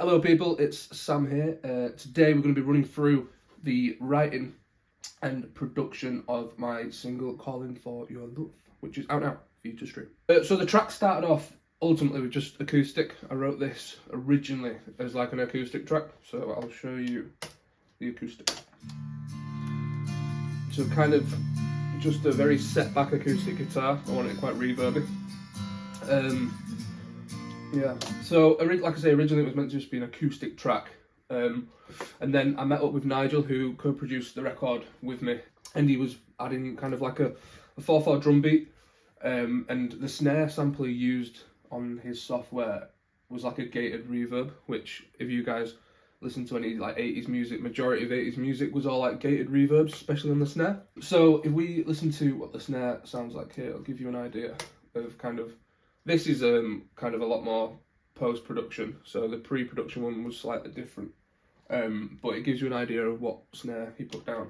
Hello people, it's Sam here. Today we're going to be running through the writing and production of my single Calling For Your Love, which is out now for you to stream. So the track started off ultimately with just acoustic. I wrote this originally as like an acoustic track, so I'll show you the acoustic. So kind of just a very set back acoustic guitar. I want it quite reverby. Yeah, so like I say, originally it was meant to just be an acoustic track, and then I met up with Nigel, who co-produced the record with me, and he was adding kind of like a 4/4 drum beat, and the snare sample he used on his software was like a gated reverb, which if you guys listen to any like 80s music, majority of 80s music was all like gated reverbs, especially on the snare. So if we listen to what the snare sounds like here, it'll give you an idea of kind of. This is kind of a lot more post-production, so the pre-production one was slightly different, but it gives you an idea of what snare he put down.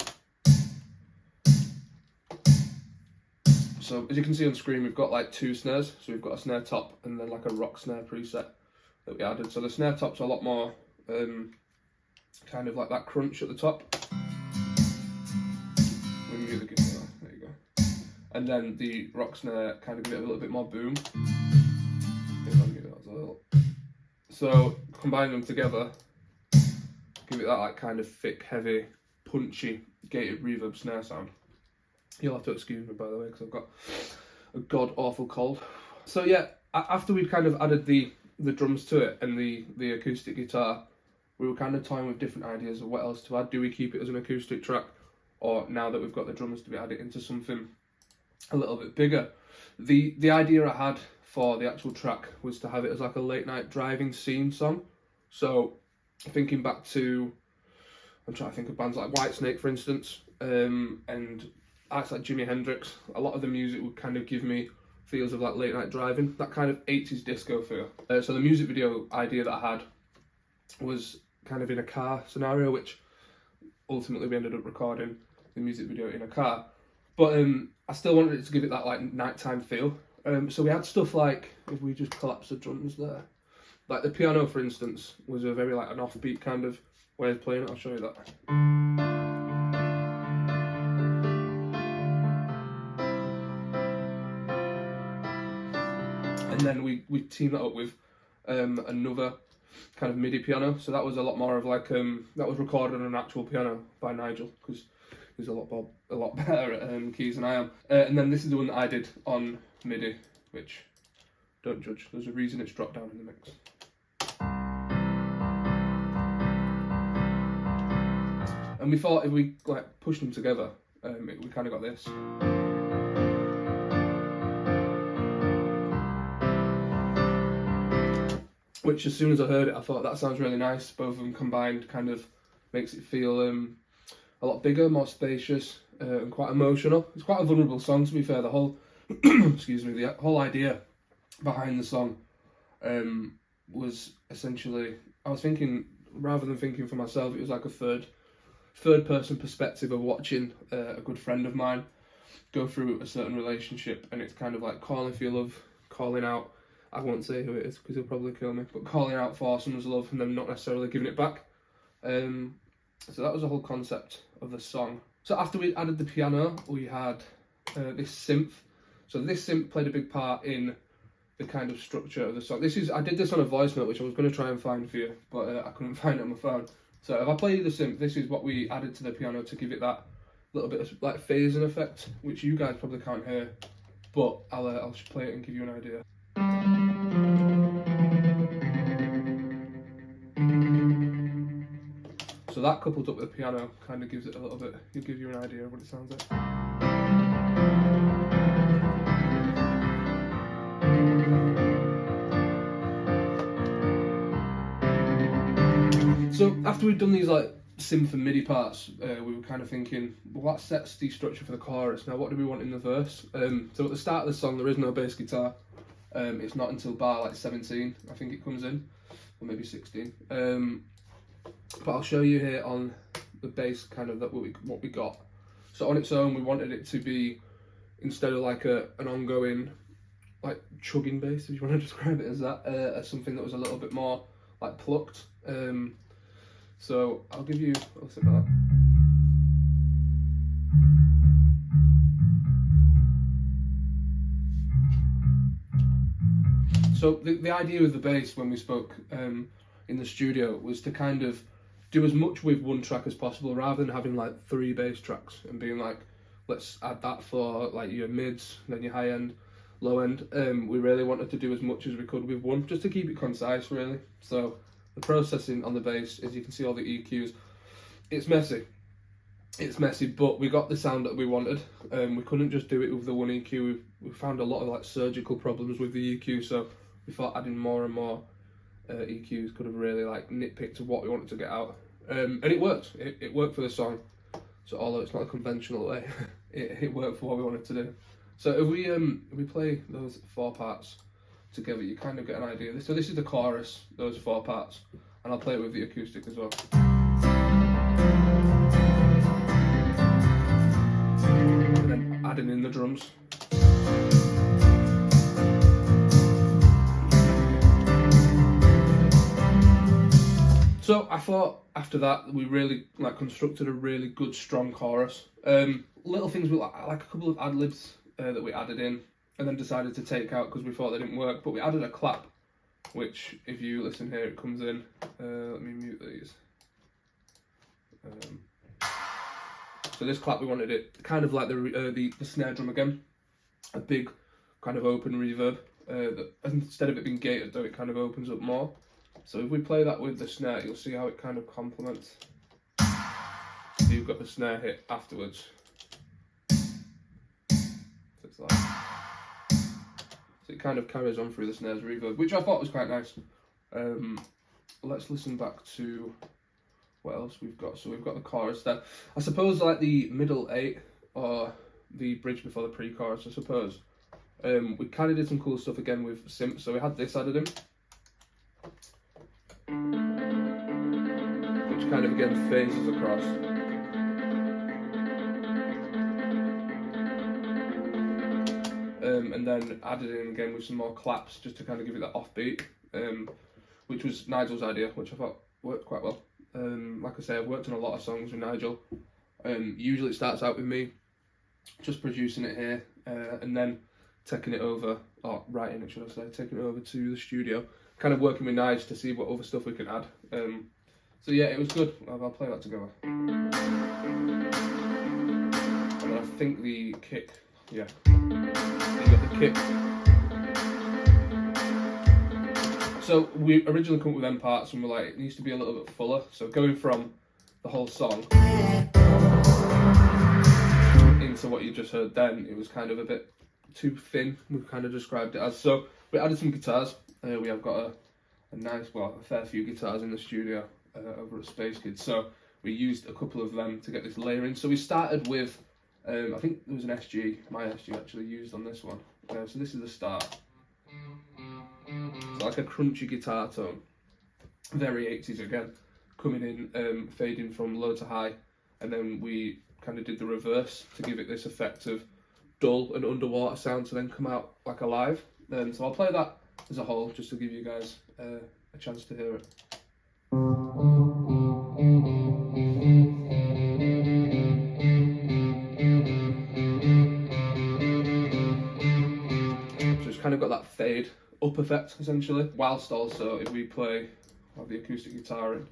So as you can see on screen, we've got like two snares, so we've got a snare top and then like a rock snare preset that we added. So the snare top's a lot more kind of like that crunch at the top. We mute the guitar, there you go. And then the rock snare kind of give it a little bit more boom. So combine them together, give it that like kind of thick, heavy, punchy, gated reverb snare sound. You'll have to excuse me by the way, because I've got a god awful cold. So yeah, after we'd kind of added the drums to it and the acoustic guitar, we were kind of toying with different ideas of what else to add. Do we keep it as an acoustic track, or now that we've got the drums, do we add it into something a little bit bigger? The idea I had for the actual track was to have it as like a late night driving scene song. So thinking back to, I'm trying to think of bands like Whitesnake for instance, and acts like Jimi Hendrix. A lot of the music would kind of give me feels of like late night driving, that kind of 80s disco feel. So the music video idea that I had was kind of in a car scenario, which ultimately we ended up recording the music video in a car. But I still wanted it to give it that like nighttime feel. So we had stuff like, if we just collapse the drums there, like the piano for instance was a very like an offbeat kind of way of playing it. I'll show you that. And then we teamed that up with another kind of MIDI piano. So that was a lot more of like that was recorded on an actual piano by Nigel, because he's a lot better at keys than I am. And then this is the one that I did on MIDI, which, don't judge, there's a reason it's dropped down in the mix. And we thought if we like pushed them together, we kind of got this. Which as soon as I heard it, I thought that sounds really nice. Both of them combined kind of makes it feel a lot bigger, more spacious, and quite emotional. It's quite a vulnerable song, to be fair. The whole, excuse me, the whole idea behind the song was essentially, I was thinking, rather than thinking for myself, it was like a third person perspective of watching a good friend of mine go through a certain relationship, and it's kind of like calling for your love, calling out, I won't say who it is because he'll probably kill me, but calling out for someone's love and then not necessarily giving it back. So that was the whole concept of the song. So after we added the piano, we had this synth. So this synth played a big part in the kind of structure of the song. I did this on a voice note, which I was going to try and find for you, but I couldn't find it on my phone. So if I play you the synth, this is what we added to the piano to give it that little bit of like phasing effect, which you guys probably can't hear, but I'll just play it and give you an idea. So that coupled up with the piano kind of gives it a little bit, it'll give you an idea of what it sounds like. So after we'd done these like synth and MIDI parts, we were kind of thinking, well, that sets the structure for the chorus. Now what do we want in the verse? So at the start of the song there is no bass guitar. It's not until bar like 17, I think it comes in, or maybe 16. But I'll show you here on the bass kind of what we got. So on its own, we wanted it to be, instead of like an ongoing like chugging bass, if you want to describe it as that, as something that was a little bit more like plucked. So I'll give you a listen to that. So the idea with the bass when we spoke in the studio was to kind of do as much with one track as possible, rather than having like 3 bass tracks and being like, let's add that for like your mids, then your high end, low end. We really wanted to do as much as we could with one, just to keep it concise really. So the processing on the bass, as you can see all the EQs, it's messy, but we got the sound that we wanted. We couldn't just do it with the one EQ. We found a lot of like surgical problems with the EQ, so we thought adding more and more EQs could have really like nitpicked what we wanted to get out, and it worked. It worked for the song. So although it's not a conventional way, it worked for what we wanted to do. So if we play those 4 parts together, you kind of get an idea. So this is the chorus, those 4 parts, and I'll play it with the acoustic as well. And then adding in the drums. So I thought after that we really like constructed a really good strong chorus. Little things we like a couple of ad-libs that we added in and then decided to take out because we thought they didn't work, but we added a clap, which if you listen here it comes in. Let me mute these. So this clap, we wanted it kind of like the snare drum again, a big kind of open reverb. That instead of it being gated though, it kind of opens up more. So if we play that with the snare, you'll see how it kind of complements. So you've got the snare hit afterwards. So it's like, so it kind of carries on through the snare's reverb, which I thought was quite nice. Let's listen back to what else we've got. So we've got the chorus there. I suppose like the middle 8 or the bridge before the pre-chorus, I suppose. We kind of did some cool stuff again with synth. So we had this added in, which kind of again phases across. And then added in again with some more claps just to kind of give it that offbeat, which was Nigel's idea, which I thought worked quite well. Like I say, I've worked on a lot of songs with Nigel. Usually it starts out with me just producing it here, and then taking it over, or writing it should I say, taking it over to the studio, kind of working with Nigel to see what other stuff we can add. So yeah, it was good. I'll play that together. And I think the kick, yeah, you got the kick. So we originally come up with them parts and we're like, it needs to be a little bit fuller. So going from the whole song into what you just heard then, it was kind of a bit too thin. We've kind of described it as. So we added some guitars. We have got a nice, well, a fair few guitars in the studio over at Space Kids. So we used a couple of them to get this layer in. So we started with, I think there was an SG, my SG actually used on this one. So this is the start. So like a crunchy guitar tone, very 80s again, coming in, fading from low to high, and then we kind of did the reverse to give it this effect of dull and underwater sound to then come out like alive. So I'll play that as a whole just to give you guys a chance to hear it. So it's kind of got that fade up effect essentially, whilst also if we play the acoustic guitar in,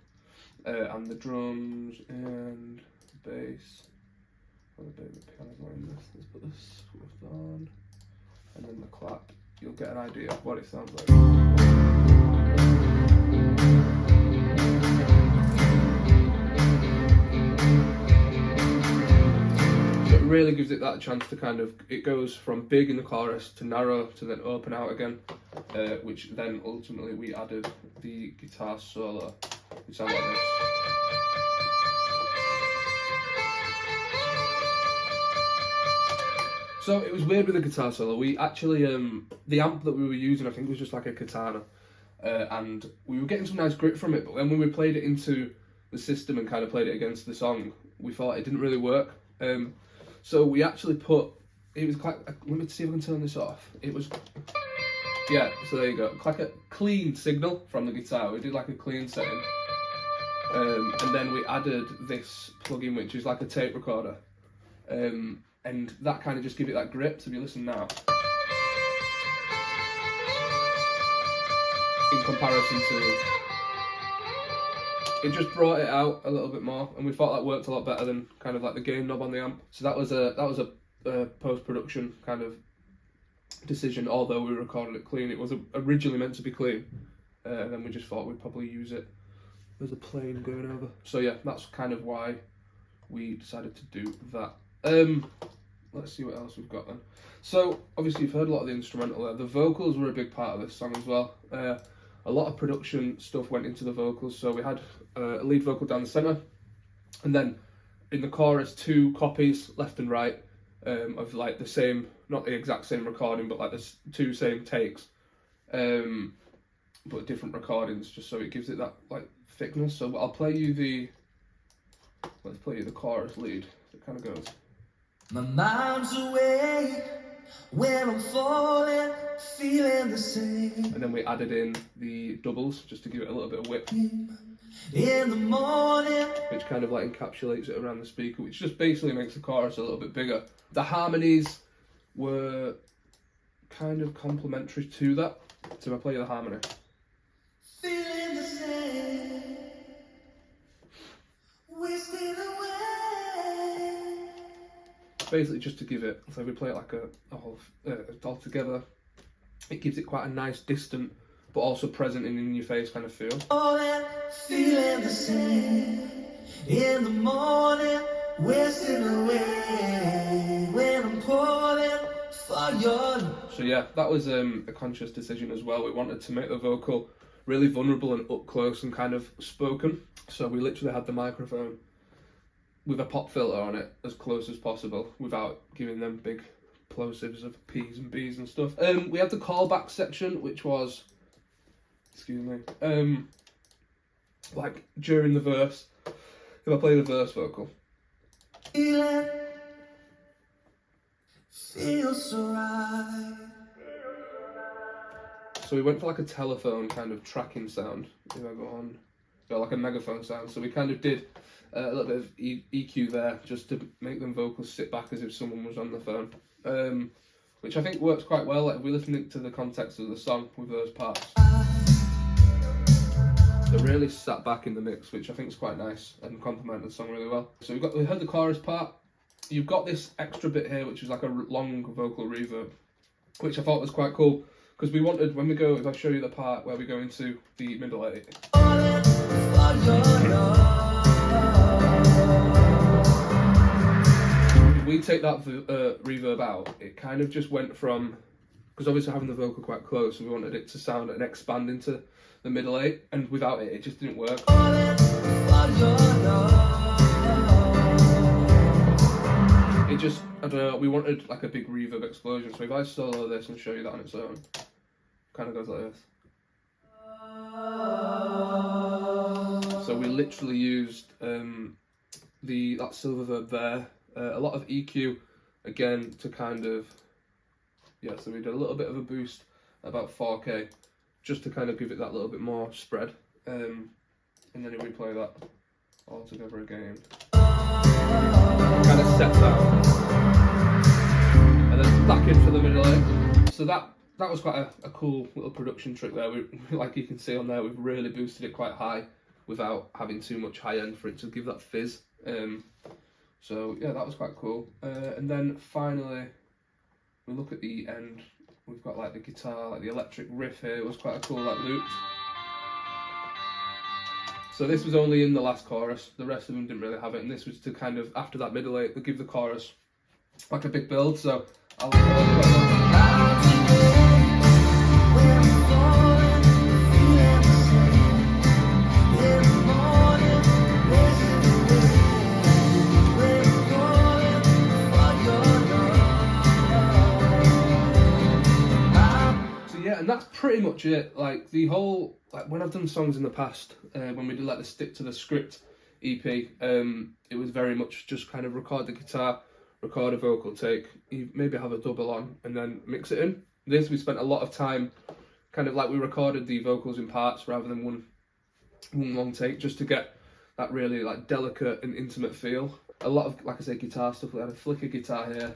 and the drums and the bass, well, the piano's not in this, let's put this on, and then the clap, you'll get an idea of what it sounds like. So it really gives it that chance to kind of, it goes from big in the chorus to narrow to then open out again, which then ultimately we added the guitar solo, which sounds like this. So it was weird with the guitar solo. We actually, the amp that we were using I think was just like a katana, and we were getting some nice grit from it, but then when we played it into the system and kind of played it against the song, we thought it didn't really work. So we actually put, it was quite, let me see if I can turn this off. It was, yeah, so there you go, like a clean signal from the guitar. We did like a clean setting. And then we added this plugin, which is like a tape recorder. And that kind of just gives it that grip. So if you listen now, in comparison to, it just brought it out a little bit more, and we thought that worked a lot better than kind of like the gain knob on the amp. So that was a post-production kind of decision. Although we recorded it clean, it was originally meant to be clean, and then we just thought we'd probably use it as a plane going over. So yeah, that's kind of why we decided to do that. Let's see what else we've got then. So obviously you've heard a lot of the instrumental there. The vocals were a big part of this song as well. A lot of production stuff went into the vocals. So we had a lead vocal down the centre, and then in the chorus 2 copies left and right of like the same, not the exact same recording, but like the 2 same takes, but different recordings, just so it gives it that like thickness. So I'll play you let's play you the chorus lead. It kind of goes. My mind's awake when I'm falling, feeling the same. And then we added in the doubles just to give it a little bit of width. In the morning, which kind of like encapsulates it around the speaker, which just basically makes the chorus a little bit bigger. The harmonies were kind of complementary to that. So if I play you the harmony. feeling the same, wasting away. Basically just to give it, so if we play it like all together, it gives it quite a nice distant but also present and in your face kind of feel. Feeling the same in the morning, wasting away when I'm calling for your. So yeah, that was a conscious decision as well. We wanted to make the vocal really vulnerable and up close and kind of spoken. So we literally had the microphone with a pop filter on it as close as possible without giving them big plosives of P's and B's and stuff. We had the callback section, which was, excuse me, like during the verse. If I play the verse vocal. Feels so right. So we went for like a telephone kind of tracking sound. If I go on, like a megaphone sound. So we kind of did a little bit of EQ there just to make them vocals sit back as if someone was on the phone, which I think works quite well. Like if we listen to the context of the song with those parts, they really sat back in the mix, which I think is quite nice and complemented the song really well. So we heard the chorus part. You've got this extra bit here, which is like a long vocal reverb, which I thought was quite cool because we wanted, when we go, if I show you the part where we go into the middle 8. If we take that reverb out, it kind of just went from, because obviously having the vocal quite close, we wanted it to sound and expand into the middle 8, and without it, it just didn't work. It just, I don't know, we wanted like a big reverb explosion, so if I solo this and show you that on its own, kind of goes like this. So we literally used that silver verb there, a lot of EQ again to kind of, yeah, so we did a little bit of a boost, about 4K, just to kind of give it that little bit more spread, and then if we play that all together again, kind of sets out, and then back in for the middle 8. So that was quite a cool little production trick there. We, like you can see on there, we've really boosted it quite high without having too much high end for it to give that fizz. So yeah, that was quite cool. And then finally, we look at the end. We've got like the guitar, like the electric riff here. It was quite a cool like loop. So this was only in the last chorus. The rest of them didn't really have it, and this was to kind of, after that middle 8, to give the chorus like a big build. So I'll and that's pretty much it. Like the whole, like when I've done songs in the past, when we did like the Stick to the Script EP, it was very much just kind of record the guitar, record a vocal take, you maybe have a double on, and then mix it in. This, we spent a lot of time, kind of like we recorded the vocals in parts rather than one long take, just to get that really like delicate and intimate feel. A lot of, like I say, guitar stuff. We had a flicker guitar here.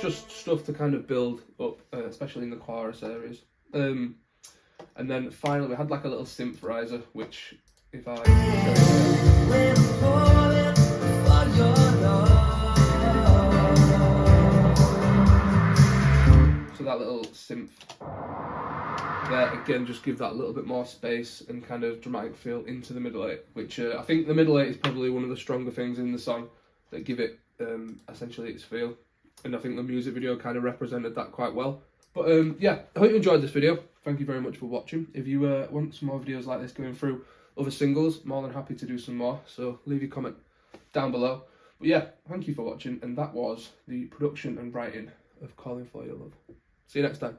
Just stuff to kind of build up, especially in the chorus areas. And then finally we had like a little synth riser, which if I... So that little synth there, again, just give that little bit more space and kind of dramatic feel into the middle eight, which I think the middle eight is probably one of the stronger things in the song that give it essentially its feel. And I think the music video kind of represented that quite well. But yeah, I hope you enjoyed this video. Thank you very much for watching. If you want some more videos like this going through other singles, more than happy to do some more. So leave your comment down below. But yeah, thank you for watching. And that was the production and writing of Calling For Your Love. See you next time.